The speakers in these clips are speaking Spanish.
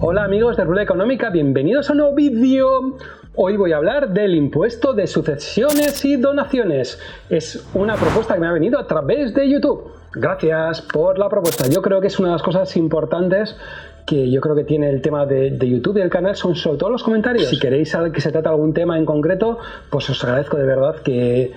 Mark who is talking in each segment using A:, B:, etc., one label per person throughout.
A: Hola amigos de Ruleta Económica, bienvenidos a un nuevo vídeo. Hoy voy a hablar del impuesto de sucesiones y donaciones. Es una propuesta que me ha venido a través de YouTube. Gracias por la propuesta. Yo creo que es una de las cosas importantes que yo creo que tiene el tema de YouTube y el canal, son sobre todo los comentarios. Si queréis que se trate algún tema en concreto, pues os agradezco de verdad que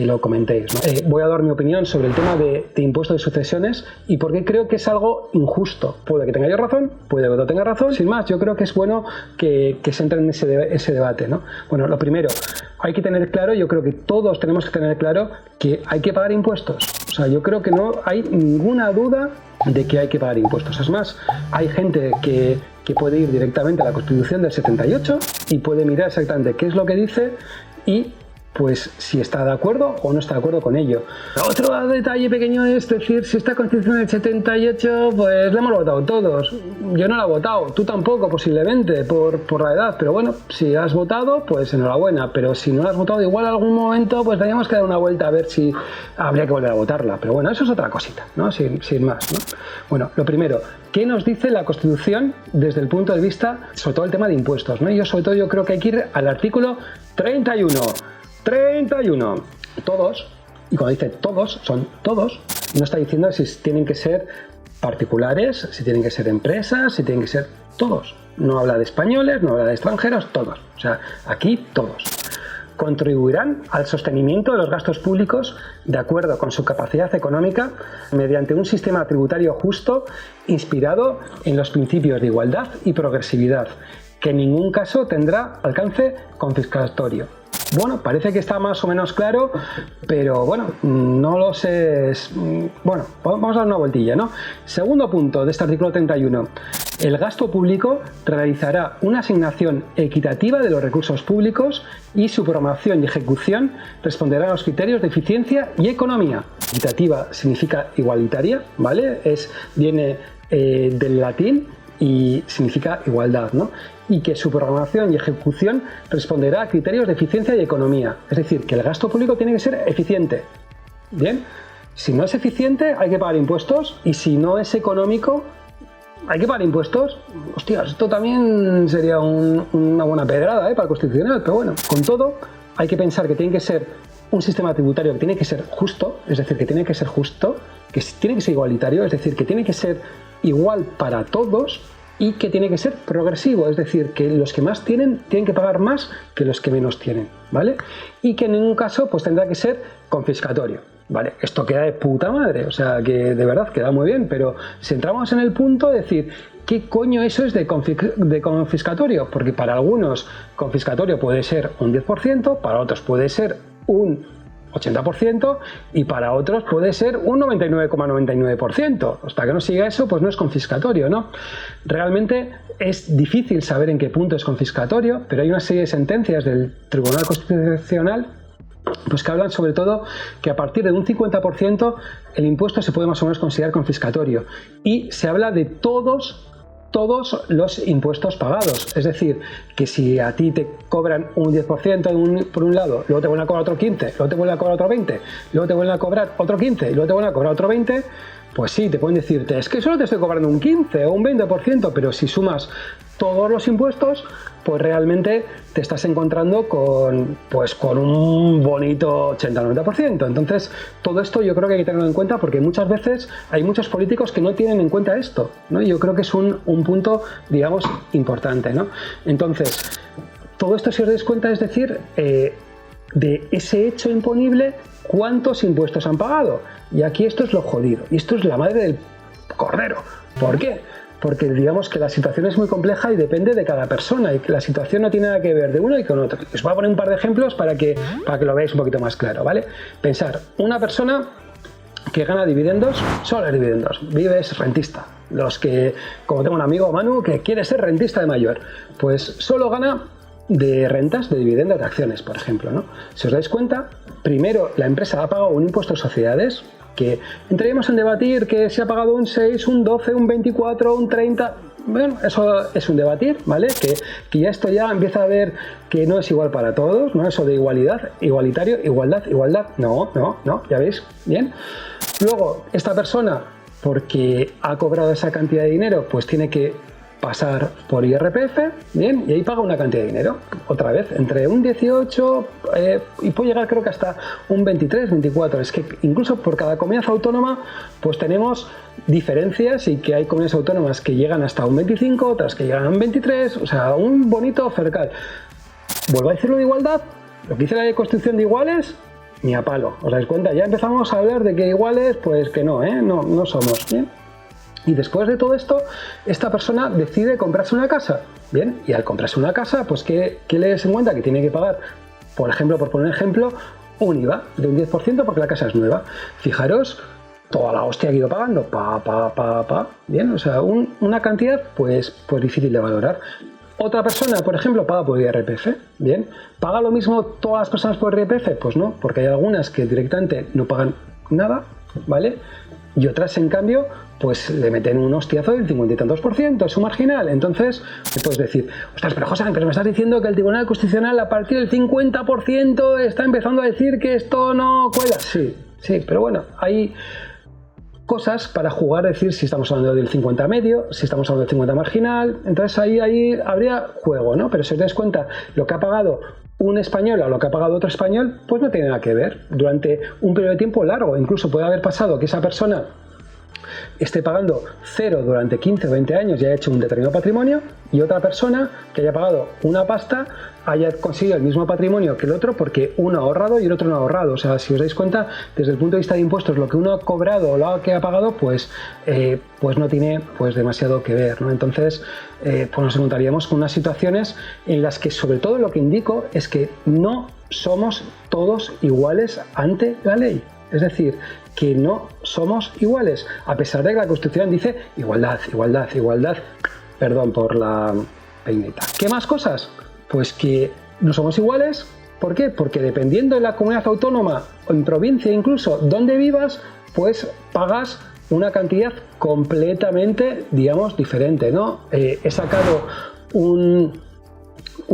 A: lo comentéis, ¿no? Voy a dar mi opinión sobre el tema de impuesto de sucesiones y por qué creo que es algo injusto. Puede que tenga yo razón, puede que no tenga razón. Sin más, yo creo que es bueno que se entre en ese debate, ¿no? Bueno, lo primero, hay que tener claro, yo creo que todos tenemos que tener claro que hay que pagar impuestos. O sea, yo creo que no hay ninguna duda de que hay que pagar impuestos. Es más, hay gente que puede ir directamente a la Constitución del 78 y puede mirar exactamente qué es lo que dice y pues si está de acuerdo o no está de acuerdo con ello. Otro detalle pequeño es decir, si esta Constitución del 78, pues la hemos votado todos. Yo no la he votado, tú tampoco posiblemente, por la edad, pero bueno, si has votado, pues enhorabuena, pero si no la has votado, igual en algún momento, pues teníamos que dar una vuelta a ver si habría que volver a votarla, pero bueno, eso es otra cosita, ¿no? Sin más, ¿no? Bueno, lo primero, ¿qué nos dice la Constitución desde el punto de vista, sobre todo el tema de impuestos, ¿no? Sobre todo yo creo que hay que ir al artículo 31. Todos, y cuando dice todos, son todos, no está diciendo si tienen que ser particulares, si tienen que ser empresas, si tienen que ser todos. No habla de españoles, no habla de extranjeros, todos. O sea, aquí todos. Contribuirán al sostenimiento de los gastos públicos de acuerdo con su capacidad económica mediante un sistema tributario justo inspirado en los principios de igualdad y progresividad, que en ningún caso tendrá alcance confiscatorio. Bueno, parece que está más o menos claro, pero bueno, no lo sé. Bueno, vamos a dar una vueltilla, ¿no? Segundo punto de este artículo 31. El gasto público realizará una asignación equitativa de los recursos públicos y su programación y ejecución responderá a los criterios de eficiencia y economía. Equitativa significa igualitaria, ¿vale? Viene del latín y significa igualdad, ¿no? Y que su programación y ejecución responderá a criterios de eficiencia y economía. Es decir, que el gasto público tiene que ser eficiente. Bien, si no es eficiente hay que pagar impuestos y si no es económico hay que pagar impuestos. Hostias, esto también sería una buena pedrada para el Constitucional, pero bueno, con todo hay que pensar que tiene que ser un sistema tributario que tiene que ser justo, es decir, que tiene que ser justo, que tiene que ser igualitario, es decir, que tiene que ser igual para todos y que tiene que ser progresivo, es decir, que los que más tienen que pagar más que los que menos tienen, ¿vale? Y que en ningún caso pues tendrá que ser confiscatorio, ¿vale? Esto queda de puta madre, o sea, que de verdad queda muy bien, pero si entramos en el punto de decir, ¿qué coño eso es de confiscatorio? Porque para algunos confiscatorio puede ser un 10%, para otros puede ser un 80% y para otros puede ser un 99,99%. Hasta que no siga eso, pues no es confiscatorio, ¿no? Realmente es difícil saber en qué punto es confiscatorio, pero hay una serie de sentencias del Tribunal Constitucional pues que hablan sobre todo que a partir de un 50% el impuesto se puede más o menos considerar confiscatorio y se habla de todos los impuestos pagados. Es decir, que si a ti te cobran un 10% por un lado, luego te vuelven a cobrar otro 15%, luego te vuelven a cobrar otro 20%, luego te vuelven a cobrar otro 15% y luego te vuelven a cobrar otro 20%, pues sí, te pueden decirte, es que solo te estoy cobrando un 15 o un 20%, pero si sumas todos los impuestos, pues realmente te estás encontrando con un bonito 80-90%. Entonces, todo esto yo creo que hay que tenerlo en cuenta porque muchas veces hay muchos políticos que no tienen en cuenta esto, ¿no? Yo creo que es un punto, digamos, importante, ¿no? Entonces, todo esto, si os dais cuenta, es decir, de ese hecho imponible, ¿cuántos impuestos han pagado? Y aquí esto es lo jodido, y esto es la madre del cordero. ¿Por qué? Porque digamos que la situación es muy compleja y depende de cada persona y que la situación no tiene nada que ver de uno y con otro. Os voy a poner un par de ejemplos para que lo veáis un poquito más claro, ¿vale? Pensar, una persona que gana dividendos, solo dividendos, vives rentista. Los que, como tengo un amigo, Manu, que quiere ser rentista de mayor, pues solo gana de rentas, de dividendos, de acciones, por ejemplo, ¿no? Si os dais cuenta, primero la empresa ha pagado un impuesto de sociedades que entraríamos en debatir que se ha pagado un 6, un 12, un 24, un 30... Bueno, eso es un debatir, ¿vale? Que ya esto ya empieza a ver que no es igual para todos, ¿no? Eso de igualdad, igualitario, igualdad, no, ¿ya veis? Bien. Luego, esta persona, porque ha cobrado esa cantidad de dinero, pues tiene que pasar por IRPF, bien, y ahí paga una cantidad de dinero, otra vez, entre un 18 y puede llegar creo que hasta un 23, 24, es que incluso por cada comunidad autónoma pues tenemos diferencias y que hay comunidades autónomas que llegan hasta un 25, otras que llegan a un 23, o sea, un bonito cercal. Vuelvo a decirlo de igualdad, lo que dice la ley de constitución de iguales, ni a palo, ¿os dais cuenta? Ya empezamos a hablar de que iguales, pues que no, no somos, ¿bien? Y después de todo esto, esta persona decide comprarse una casa, ¿bien? Y al comprarse una casa, pues ¿qué le des en cuenta? Que tiene que pagar, por ejemplo, por poner un ejemplo, un IVA de un 10% porque la casa es nueva. Fijaros toda la hostia que he ido pagando, ¿bien? O sea, una cantidad, pues difícil de valorar. Otra persona, por ejemplo, paga por IRPF, ¿bien? ¿Paga lo mismo todas las personas por IRPF? Pues no, porque hay algunas que directamente no pagan nada, ¿vale? Y otras, en cambio, pues le meten un hostiazo del 50 y tantos %, es su marginal. Entonces, me puedes decir, ostras, pero José, pero me estás diciendo que el Tribunal Constitucional a partir del 50% está empezando a decir que esto no cuela. Sí, pero bueno, hay cosas para jugar, decir si estamos hablando del 50 medio, si estamos hablando del 50 marginal, entonces ahí habría juego, ¿no? Pero si os dais cuenta, lo que ha pagado un español o lo que ha pagado otro español, pues no tiene nada que ver. Durante un periodo de tiempo largo, incluso puede haber pasado que esa persona esté pagando 0 durante 15 o 20 años y haya hecho un determinado patrimonio, y otra persona que haya pagado una pasta haya conseguido el mismo patrimonio que el otro porque uno ha ahorrado y el otro no ha ahorrado. O sea, si os dais cuenta, desde el punto de vista de impuestos, lo que uno ha cobrado o lo que ha pagado, pues no tiene pues demasiado que ver, ¿no? Entonces, pues nos encontraríamos con unas situaciones en las que, sobre todo, lo que indico es que no somos todos iguales ante la ley. Es decir, que no somos iguales, a pesar de que la Constitución dice igualdad, igualdad, igualdad. Perdón por la peineta. ¿Qué más cosas? Pues que no somos iguales. ¿Por qué? Porque dependiendo de la comunidad autónoma o en provincia incluso donde vivas, pues pagas una cantidad completamente, digamos, diferente, ¿no? He sacado un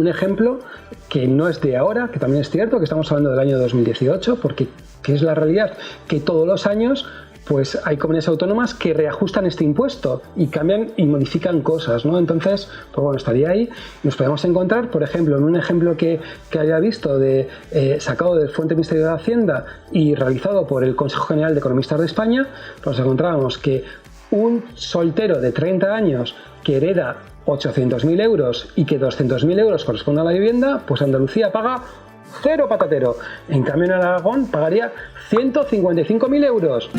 A: ejemplo que no es de ahora, que también es cierto, que estamos hablando del año 2018, porque ¿qué es la realidad? Que todos los años pues hay comunidades autónomas que reajustan este impuesto y cambian y modifican cosas, ¿no? Entonces, pues bueno, estaría ahí. Nos podemos encontrar, por ejemplo, en un ejemplo que haya visto sacado del Fuente Ministerio de Hacienda y realizado por el Consejo General de Economistas de España, pues encontrábamos que un soltero de 30 años que hereda 800.000 euros y que 200.000 euros corresponden a la vivienda, pues Andalucía paga 0 patatero. En cambio, en Aragón pagaría 155.000 euros.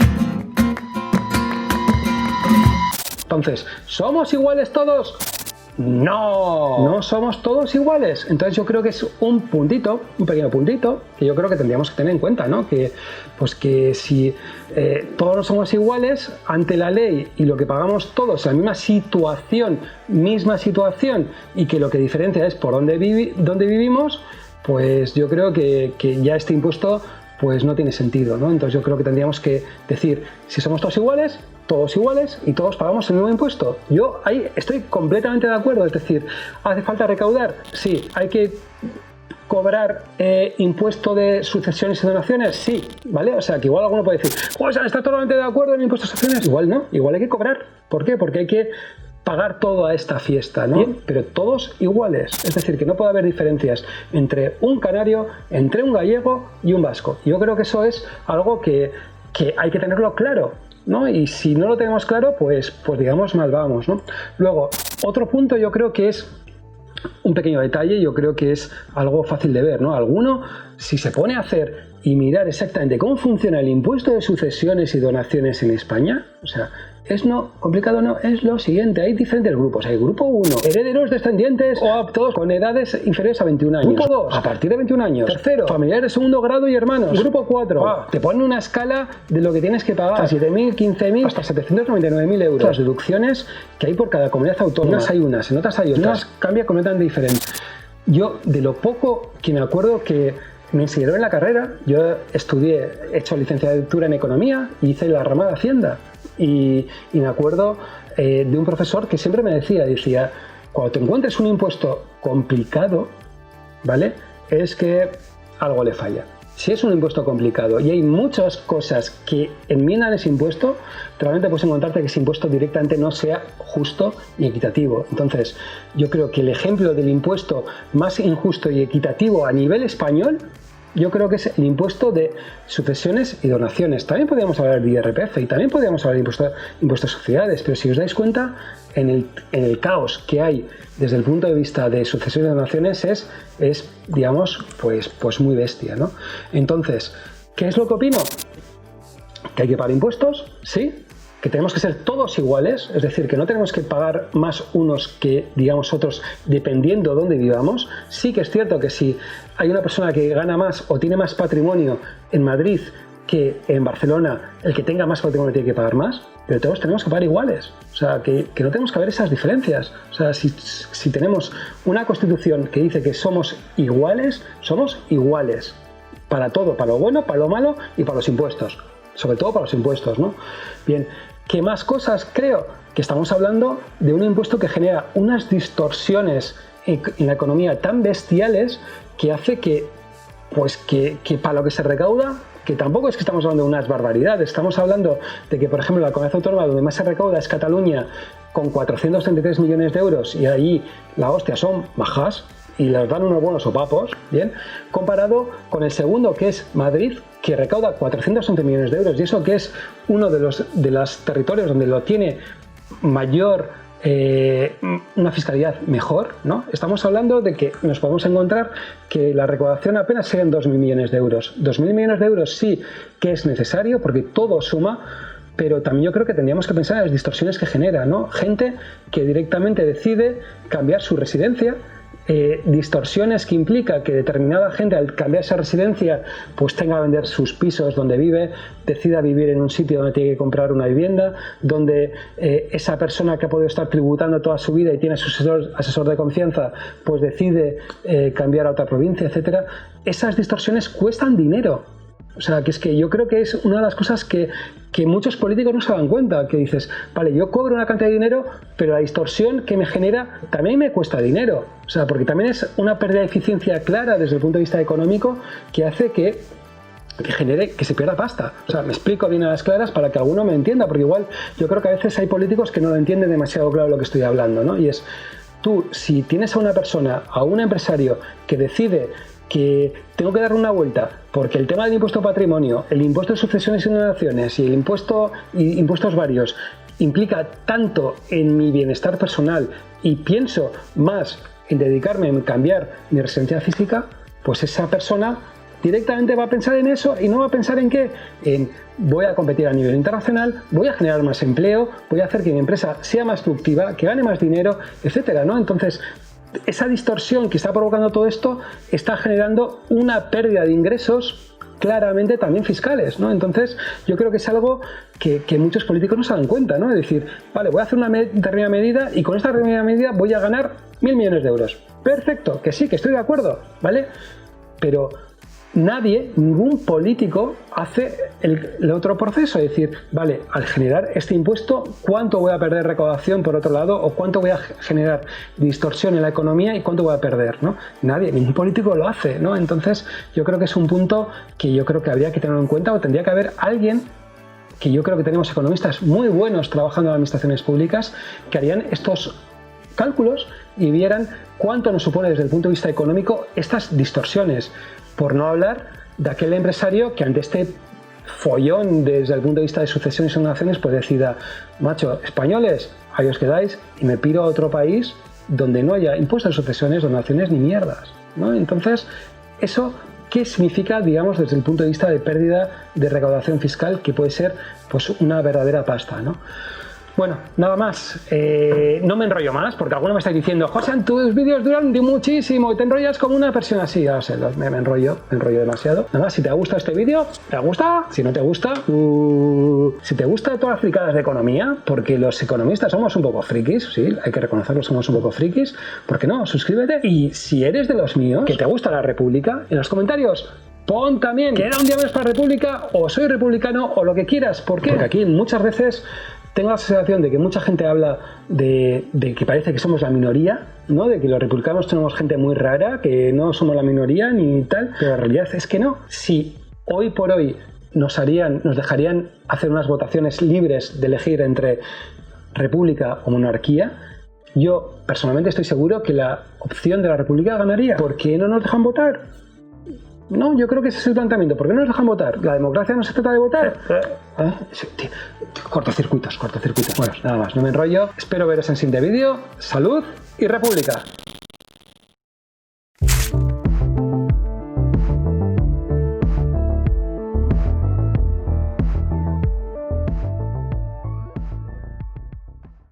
A: Entonces, ¿somos iguales todos? No somos todos iguales. Entonces yo creo que es un pequeño puntito que yo creo que tendríamos que tener en cuenta, ¿no? Que si todos no somos iguales ante la ley y lo que pagamos todos en la misma situación y que lo que diferencia es por dónde vivimos, pues yo creo que ya este impuesto pues no tiene sentido, ¿no? Entonces yo creo que tendríamos que decir, si somos todos iguales y todos pagamos el mismo impuesto. Yo ahí estoy completamente de acuerdo, es decir, ¿hace falta recaudar? Sí. ¿Hay que cobrar impuesto de sucesiones y donaciones? Sí, ¿vale? O sea, que igual alguno puede decir, pues está totalmente de acuerdo en el impuesto de sucesiones. Igual no, igual hay que cobrar. ¿Por qué? Porque hay que pagar toda esta fiesta, ¿no? Bien, pero todos iguales. Es decir, que no puede haber diferencias entre un canario, entre un gallego y un vasco. Yo creo que eso es algo que hay que tenerlo claro, ¿no? Y si no lo tenemos claro, pues digamos mal vamos, ¿no? Luego, otro punto yo creo que es un pequeño detalle, yo creo que es algo fácil de ver, ¿no? Alguno, si se pone a hacer y mirar exactamente cómo funciona el impuesto de sucesiones y donaciones en España, o sea, complicado no, es lo siguiente, hay diferentes grupos. Hay grupo 1, herederos descendientes o aptos con edades inferiores a 21 años. Grupo 2, a partir de 21 años. Tercero, familiares de segundo grado y hermanos. Grupo 4, te ponen una escala de lo que tienes que pagar, a 7.000, 15.000, hasta 799.000 euros. Las deducciones que hay por cada comunidad autónoma. Unas hay unas, en otras hay otras. Unas cambia completamente diferente. Yo, de lo poco que me acuerdo que me enseñaron en la carrera, yo he hecho licenciatura en Economía y hice la rama de Hacienda. Y me acuerdo de un profesor que siempre me decía, cuando te encuentres un impuesto complicado, ¿vale? Es que algo le falla. si es un impuesto complicado y hay muchas cosas que enmiendan ese impuesto, realmente puedes encontrarte que ese impuesto directamente no sea justo y equitativo. Entonces, yo creo que el ejemplo del impuesto más injusto y equitativo a nivel español, yo creo que es el impuesto de sucesiones y donaciones. También podríamos hablar de IRPF y también podríamos hablar de impuestos a sociedades, pero si os dais cuenta, en el caos que hay desde el punto de vista de sucesiones y donaciones es digamos, pues muy bestia, ¿no? Entonces, ¿qué es lo que opino? Que hay que pagar impuestos, sí, que tenemos que ser todos iguales, es decir, que no tenemos que pagar más unos que, digamos, otros, dependiendo de dónde vivamos. Sí que es cierto que si hay una persona que gana más o tiene más patrimonio en Madrid que en Barcelona, el que tenga más patrimonio tiene que pagar más, pero todos tenemos que pagar iguales. O sea, que no tenemos que haber esas diferencias. O sea, si tenemos una Constitución que dice que somos iguales para todo, para lo bueno, para lo malo y para los impuestos. Sobre todo para los impuestos, ¿no? Bien, ¿qué más cosas creo? Que estamos hablando de un impuesto que genera unas distorsiones en la economía tan bestiales que hace que para lo que se recauda, que tampoco es que estamos hablando de unas barbaridades, estamos hablando de que, por ejemplo, la comunidad autónoma donde más se recauda es Cataluña, con 433 millones de euros, y ahí la hostia son bajas y les dan unos buenos sopapos, ¿bien? Comparado con el segundo, que es Madrid, que recauda 411 millones de euros, y eso que es uno de los territorios donde lo tiene mayor, una fiscalidad mejor, ¿no? Estamos hablando de que nos podemos encontrar que la recaudación apenas sean 2.000 millones de euros. 2.000 millones de euros sí que es necesario porque todo suma, pero también yo creo que tendríamos que pensar en las distorsiones que genera, ¿no? Gente que directamente decide cambiar su residencia, distorsiones que implica que determinada gente al cambiar esa residencia pues tenga que vender sus pisos donde vive, decida vivir en un sitio donde tiene que comprar una vivienda, donde esa persona que ha podido estar tributando toda su vida y tiene su asesor de confianza pues decide cambiar a otra provincia, etcétera. Esas distorsiones cuestan dinero. O sea, que es que yo creo que es una de las cosas que muchos políticos no se dan cuenta, que dices, vale, yo cobro una cantidad de dinero, pero la distorsión que me genera también me cuesta dinero. O sea, porque también es una pérdida de eficiencia clara desde el punto de vista económico que hace que genere que se pierda pasta. O sea, me explico bien a las claras para que alguno me entienda, porque igual yo creo que a veces hay políticos que no lo entienden demasiado claro lo que estoy hablando, ¿no? Y es, tú, si tienes a una persona, a un empresario que decide que tengo que darle una vuelta porque el tema del impuesto a patrimonio, el impuesto de sucesiones y donaciones y el impuestos varios implica tanto en mi bienestar personal y pienso más en dedicarme a cambiar mi residencia física, pues esa persona directamente va a pensar en eso y no va a pensar en qué, en voy a competir a nivel internacional, voy a generar más empleo, voy a hacer que mi empresa sea más productiva, que gane más dinero, etcétera, ¿no? Entonces, esa distorsión que está provocando todo esto está generando una pérdida de ingresos claramente también fiscales, ¿no? Entonces yo creo que es algo que muchos políticos no se dan cuenta, ¿no? Es decir, vale, voy a hacer una determinada medida y con esta determinada medida voy a ganar 1.000 millones de euros. Perfecto, que sí, que estoy de acuerdo, ¿vale? Pero ningún político hace el otro proceso, es decir, vale, al generar este impuesto, ¿cuánto voy a perder de recaudación por otro lado? ¿O cuánto voy a generar distorsión en la economía y cuánto voy a perder? ¿No? Ningún político lo hace, ¿no? Entonces, yo creo que es un punto que yo creo que habría que tenerlo en cuenta, o tendría que haber alguien, que yo creo que tenemos economistas muy buenos trabajando en administraciones públicas, que harían estos cálculos y vieran cuánto nos supone desde el punto de vista económico estas distorsiones. Por no hablar de aquel empresario que ante este follón desde el punto de vista de sucesiones y donaciones pues decida, macho, españoles, ahí os quedáis y me piro a otro país donde no haya impuestos de sucesiones, donaciones ni mierdas, ¿no? Entonces, eso, ¿qué significa, digamos, desde el punto de vista de pérdida de recaudación fiscal, que puede ser pues una verdadera pasta, ¿no? Bueno, nada más, no me enrollo más, porque alguno me está diciendo, José, tus vídeos duran muchísimo y te enrollas como una persona así. Ya sé, me enrollo demasiado. Nada más, si te ha gustado este vídeo, ¿te gusta? Si no te gusta, si te gustan todas las fricadas de economía, porque los economistas somos un poco frikis, sí, hay que reconocerlo, somos un poco frikis, ¿por qué no? Suscríbete. Y si eres de los míos, que te gusta la República, en los comentarios pon también que era un día más para República, o soy republicano, o lo que quieras. ¿Por qué? Porque aquí muchas veces tengo la sensación de que mucha gente habla de que parece que somos la minoría, ¿no? De que los republicanos tenemos gente muy rara, que no somos la minoría ni tal, pero la realidad es que no. Si hoy por hoy nos dejarían hacer unas votaciones libres de elegir entre república o monarquía, yo personalmente estoy seguro que la opción de la república ganaría. ¿Por qué no nos dejan votar? No, yo creo que ese es el planteamiento. ¿Por qué no nos dejan votar? ¿La democracia no se trata de votar? Cortocircuitos. Bueno, nada más, no me enrollo. Espero veros en el siguiente vídeo. Salud y república.